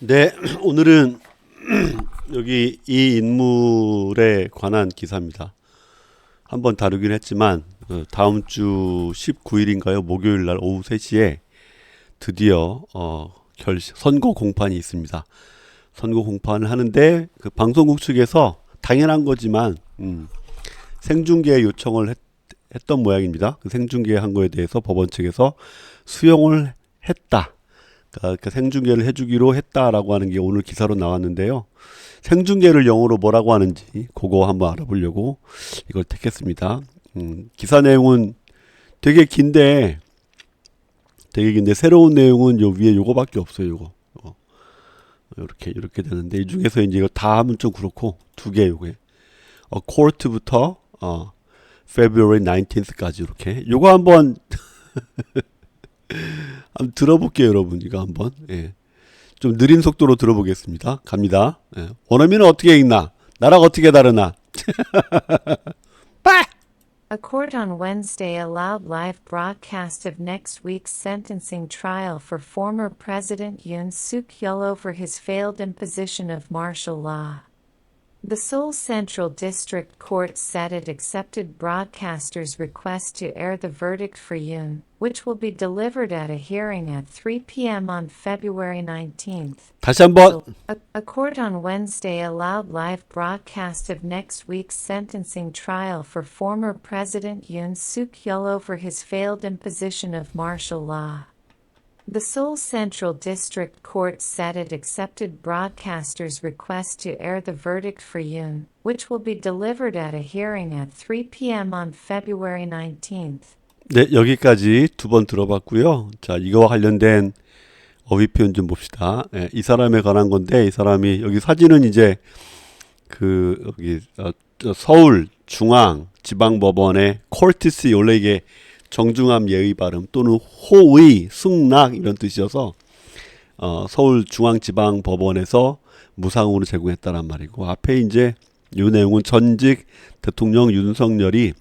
네, 오늘은 여기 이 인물에 관한 기사입니다. 한번 다루긴 했지만 다음 주 19일인가요? 목요일 날 오후 3시에 드디어 선거 공판이 있습니다. 선거 공판을 하는데 그 방송국 측에서 당연한 거지만 생중계 요청을 했던 모양입니다. 그 생중계한 거에 대해서 법원 측에서 수용을 했다. 그러니까 생중계를 해주기로 했다라고 하는 게 오늘 기사로 나왔는데요. 생중계를 영어로 뭐라고 하는지 그거 한번 알아보려고 이걸 택했습니다. 기사 내용은 되게 긴데 새로운 내용은 요 위에 요거밖에 없어요. 요거 이렇게 되는데 이 중에서 이제 이거 다 하면 좀 그렇고 두 개 요게 court부터 February 19th까지 이렇게 요거 한번 들어볼게요, 여러분. 이거 한번. 예. 좀 느린 속도로 들어보겠습니다. 갑니다. 예. 원어민은 어떻게 읽나? 나랑 어떻게 다르나? A court on Wednesday allowed live broadcast of next week's sentencing trial for former President Yoon Suk-yeol over his failed imposition of martial law. The Seoul Central District Court said it accepted broadcasters' request to air the verdict for Yoon, which will be delivered at a hearing at 3 p.m. on February 19th. 다시 한번. A court on Wednesday allowed live broadcast of next week's sentencing trial for former President Yoon Suk-yeol over his failed imposition of martial law. The Seoul Central District Court said it accepted broadcasters' request to air the verdict for Yoon, which will be delivered at a hearing at 3 p.m. on February 19th. 네, 여기까지 두 번 들어봤고요. 자, 이거와 관련된 어휘 표현 좀 봅시다. 예, 이 사람에 관한 건데, 이 사람이, 여기 사진은 이제, 서울 중앙 지방법원의 콜티스, 원래 이게 정중함 예의 발음 또는 호의, 승낙 이런 뜻이어서, 서울 중앙 지방법원에서 무상으로 제공했다란 말이고, 앞에 이제 이 내용은 전직 대통령 윤석열이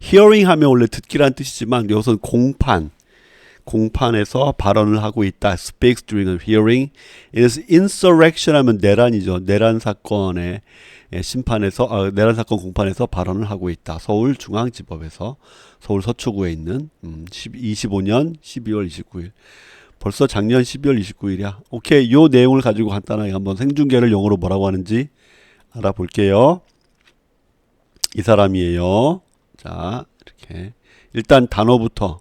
히어링 하면 원래 듣기란 뜻이지만 이것은 공판에서 발언을 하고 있다. Speaks during a hearing. It is insurrection 하면 내란이죠. 내란 사건의 심판에서 내란 사건 공판에서 발언을 하고 있다. 서울중앙지법에서 서울 서초구에 있는 25년 12월 29일. 벌써 작년 12월 29일이야. 오케이, 요 내용을 가지고 간단하게 한번 생중계를 영어로 뭐라고 하는지 알아볼게요. 이 사람이에요. 자, 이렇게 일단 단어부터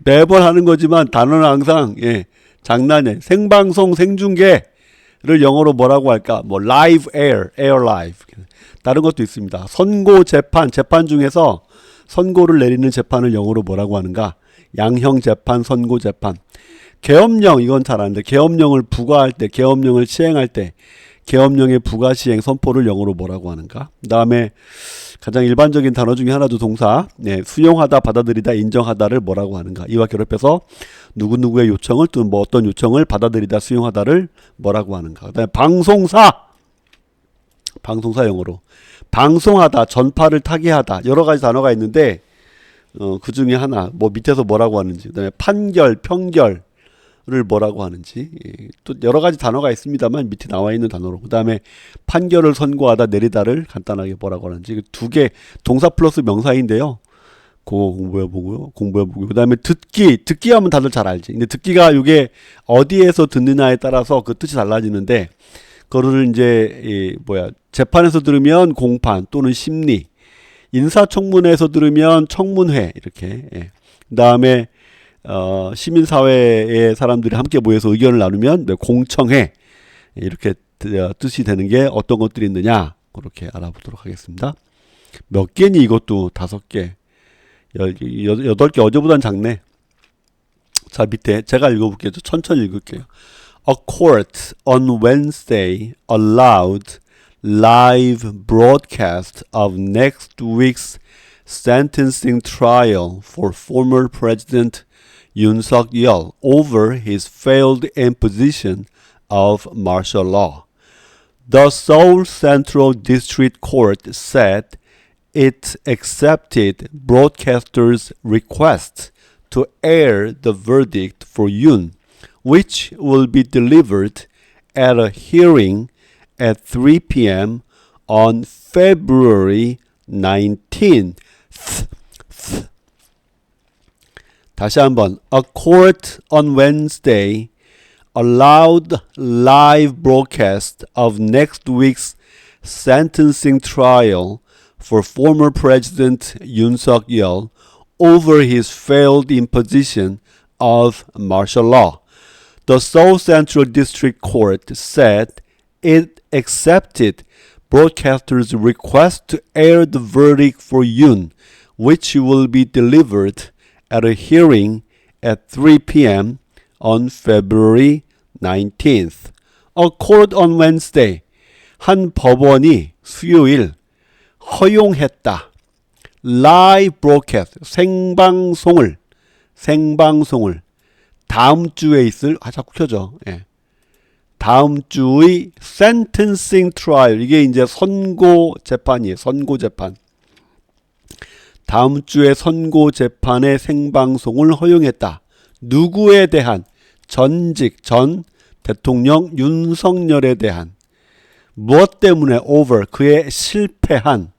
매번 하는 거지만 단어는 항상 장난이에요. 생방송 생중계를 영어로 뭐라고 할까? 뭐 live air live. 다른 것도 있습니다. 선고 재판 중에서 선고를 내리는 재판을 영어로 뭐라고 하는가? 양형 재판, 선고 재판. 계엄령 이건 잘 아는데 계엄령을 부과할 때, 계엄령을 시행할 때 계엄령의 부과 시행 선포를 영어로 뭐라고 하는가? 그다음에 가장 일반적인 단어 중에 하나도 동사, 수용하다, 받아들이다, 인정하다를 뭐라고 하는가? 이와 결합해서 누구누구의 요청을 또는 뭐 어떤 요청을 받아들이다, 수용하다를 뭐라고 하는가? 그다음에 방송사 영어로 방송하다, 전파를 타개하다 여러 가지 단어가 있는데 그 중에 하나 뭐 밑에서 뭐라고 하는지, 그다음에 판결, 평결 를 뭐라고 하는지 또 여러 가지 단어가 있습니다만 밑에 나와 있는 단어로 그다음에 판결을 선고하다 내리다를 간단하게 뭐라고 하는지 두 개 동사 플러스 명사인데요. 그거 공부해보고요. 그다음에 듣기 하면 다들 잘 알지. 근데 듣기가 이게 어디에서 듣느냐에 따라서 그 뜻이 달라지는데 그거를 이제 재판에서 들으면 공판 또는 심리, 인사청문회에서 들으면 청문회 이렇게. 그다음에 시민사회의 사람들이 함께 모여서 의견을 나누면 공청회 이렇게 뜻이 되는 게 어떤 것들이 있느냐 그렇게 알아보도록 하겠습니다. 몇 개니 이것도 5개 8개 어제보단 작네. 자 밑에 제가 읽어볼게요. 천천히 읽을게요. A court on Wednesday allowed live broadcast of next week's sentencing trial for former President Yoon Suk-yeol over his failed imposition of martial law. The Seoul Central District Court said it accepted broadcasters' request to air the verdict for Yoon, which will be delivered at a hearing at 3 p.m. on February 19th. 다시 한번. A court on Wednesday allowed live broadcast of next week's sentencing trial for former President Yoon Suk-yeol over his failed imposition of martial law. The Seoul Central District Court said it accepted broadcasters' request to air the verdict for Yoon, which will be delivered at a hearing at 3 p.m. on February 19th. A court on Wednesday. 한 법원이 수요일 허용했다. Live broadcast, 생방송을 다음 주에 있을, 자꾸 켜져. 예. 다음 주의 sentencing trial, 이게 이제 선고 재판이에요. 선고 재판. 다음 주에 선고 재판의 생방송을 허용했다. 누구에 대한? 전 대통령 윤석열에 대한. 무엇 때문에? over, 그의 실패한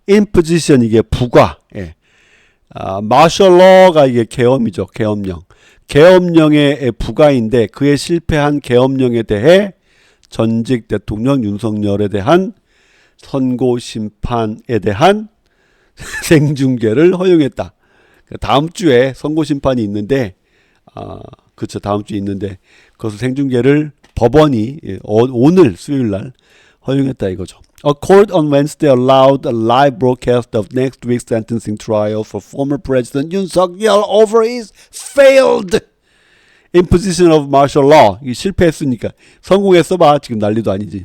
imposition, 이게 부과. 예. martial law가 이게 계엄이죠. 계엄령의 부과인데 그의 실패한 계엄령에 대해 전직 대통령 윤석열에 대한 선고 심판에 대한 생중계를 허용했다. 다음 주에 선고 심판이 있는데, 그렇죠. 다음 주에 있는데 그것을 생중계를 법원이 오늘 수요일 날 허용했다 이거죠. A court on Wednesday allowed a live broadcast of next week's sentencing trial for former President Yoon Suk-yeol over his failed imposition of martial law. 이 실패했으니까 성공했어 봐. 지금 난리도 아니지.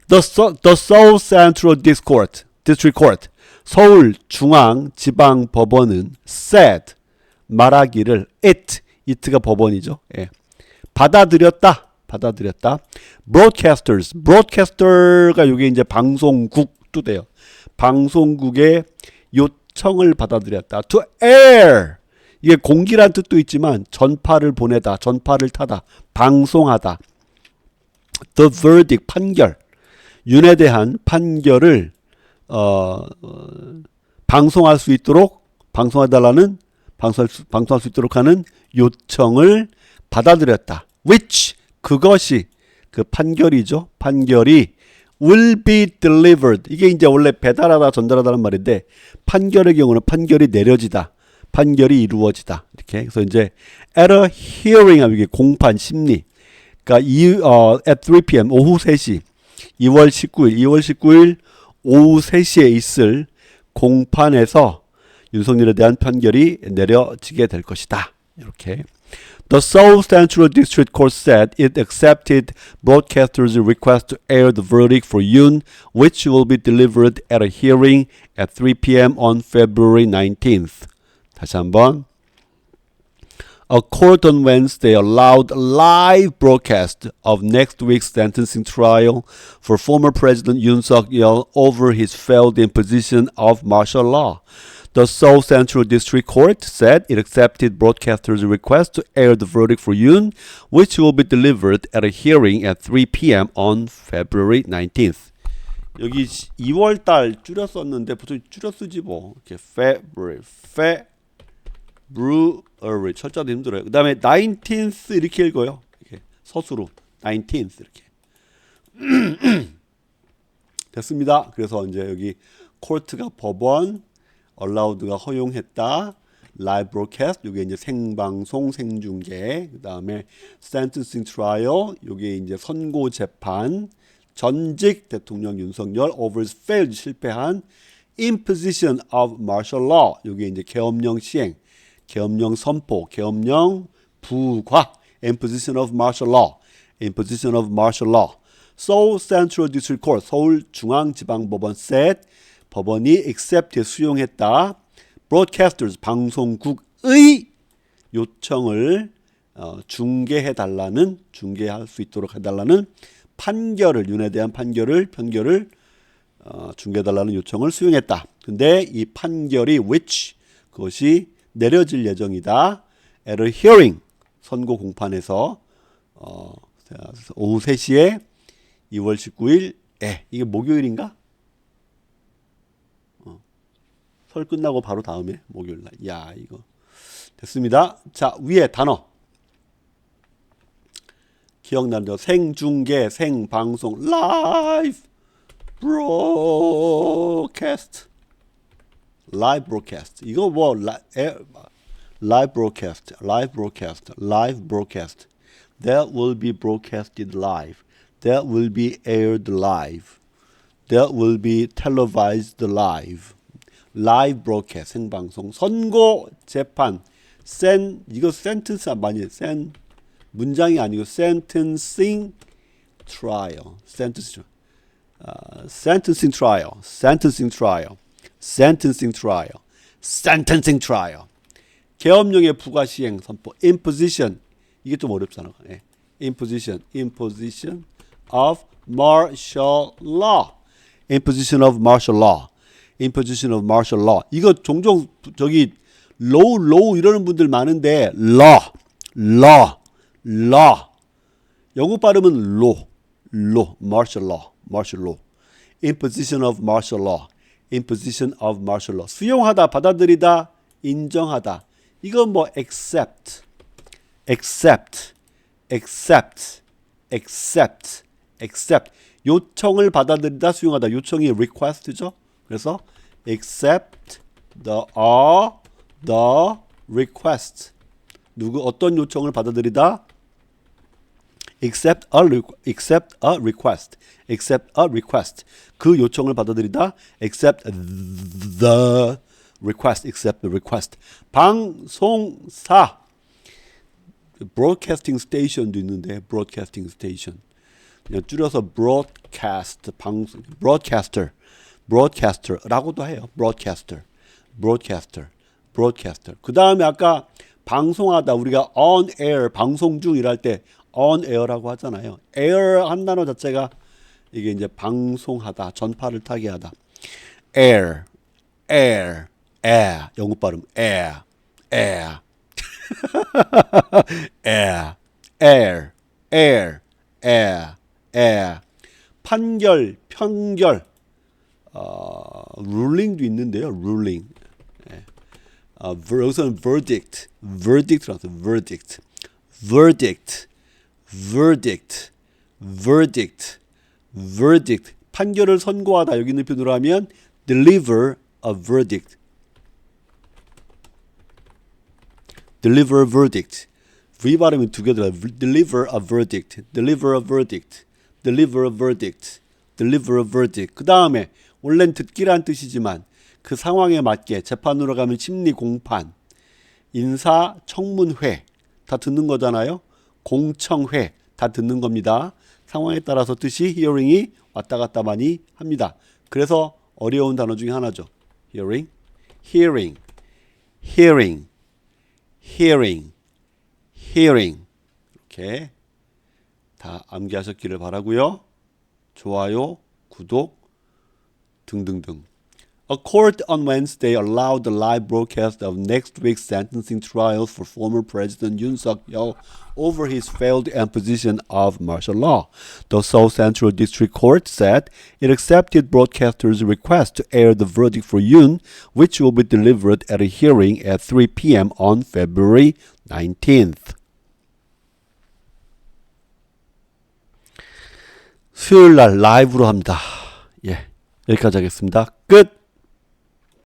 The Seoul Central District Court, 서울 중앙 지방 법원은 said, 말하기를 it가 법원이죠. 예. 받아들였다. broadcaster가 이게 이제 방송국도 돼요. 방송국의 요청을 받아들였다. to air, 이게 공기란 뜻도 있지만 전파를 보내다, 전파를 타다, 방송하다. the verdict, 판결, 윤에 대한 판결을 방송할 수 있도록, 방송할 수 있도록 하는 요청을 받아들였다. which, 그것이, 그 판결이죠. 판결이 will be delivered. 이게 이제 원래 배달하다, 전달하다는 말인데, 판결의 경우는 판결이 내려지다, 판결이 이루어지다. 이렇게. 그래서 이제 at a hearing 하면 이게 공판, 심리. 그러니까 at 3 p.m. 오후 3시, 2월 19일 오후 3시에 있을 공판에서 윤석열에 대한 판결이 내려지게 될 것이다. 이렇게. The Seoul Central District Court said it accepted broadcasters' request to air the verdict for Yoon, which will be delivered at a hearing at 3 p.m. on February 19th. 다시 한번. A court on Wednesday allowed live broadcast of next week's sentencing trial for former President Yoon Suk-yeol over his failed imposition of martial law. The Seoul Central District Court said it accepted broadcasters' request to air the verdict for Yoon, which will be delivered at a hearing at 3 p.m. on February 19th. 여기 2월달 줄였었는데 보통 줄여 쓰지 뭐. 이렇게 February, 철자도 힘들어요. 그 다음에 19th 이렇게 읽어요. 이렇게 서술로 19th 이렇게. 됐습니다. 그래서 이제 여기 코트가 법원, allowed가 허용했다, live broadcast, 이게 이제 생방송, 생중계, 그 다음에 sentencing trial, 이게 이제 선고 재판, 전직 대통령 윤석열 over his failed, 실패한 imposition of martial law, 이게 이제 계엄령 시행, 계엄령 선포, 계엄령 부과, imposition of martial law. Seoul Central District Court, 서울 중앙지방법원 said, 법원이 accept, 수용했다. broadcasters, 방송국의 요청을 중계할 수 있도록 해달라는 판결을, 윤에 대한 편결을 중계해달라는 요청을 수용했다. 근데 이 판결이 which, 그것이 내려질 예정이다. at a hearing, 선고 공판에서 오후 3시에 2월 19일 이게 목요일인가? 설 끝나고 바로 다음에 목요일날. 야 이거 됐습니다. 자 위에 단어 기억나죠? 생중계, 생방송, live broadcast, live broadcast. 이거 뭐 live broadcast, live broadcast, live broadcast. That will be broadcasted live. That will be aired live. That will be televised live. live broadcast 생방송. 선고 재판. 이거 센텐스 많이 문장이 아니고 sentencing trial. sentencing trial. sentencing trial. sentencing trial. sentencing trial. 계엄령의 부과 시행 선포. imposition. 이게 좀 어렵잖아. imposition of martial law. imposition of martial law. imposition of martial law. 이거 종종 저기 law 이러는 분들 많은데 law. 영어 발음은 law. martial law. imposition of martial law. imposition of martial law. 수용하다, 받아들이다, 인정하다. 이건 뭐 accept. 요청을 받아들이다, 수용하다. 요청이 request죠. 그래서 accept the request. 어떤 요청을 받아들이다? accept a request. 그 요청을 받아들이다. accept the request. 방송사. broadcasting station도 있는데 broadcasting station. 그냥 줄여서 broadcaster라고도 해요. broadcaster. 그 다음에 아까 방송하다 우리가 on air 방송 중 일할 때 on air라고 하잖아요. air 한 단어 자체가 이게 이제 방송하다, 전파를 타게 하다. air. 영어 발음 air. 판결. ruling도 있는데요. ruling. 여기서는 verdict라서 verdict. 판결을 선고하다. 여기 있는 표현으로 하면 deliver a verdict. V 발음이 두 개 들어요. deliver a verdict. 그 다음에 원래는 듣기란 뜻이지만 그 상황에 맞게 재판으로 가면 심리 공판, 인사 청문회 다 듣는 거잖아요. 공청회 다 듣는 겁니다. 상황에 따라서 뜻이 hearing이 왔다 갔다 많이 합니다. 그래서 어려운 단어 중에 하나죠. hearing. 이렇게 다 암기하셨기를 바라고요. 좋아요, 구독 등등등. A court on Wednesday allowed the live broadcast of next week's sentencing trials for former President Yoon Suk-yeol over his failed imposition of martial law. The Seoul Central District Court said it accepted broadcasters' request to air the verdict for Yoon, which will be delivered at a hearing at 3 p.m. on February 19th. 수요일 날 라이브로 합니다. 여기까지 하겠습니다. 끝!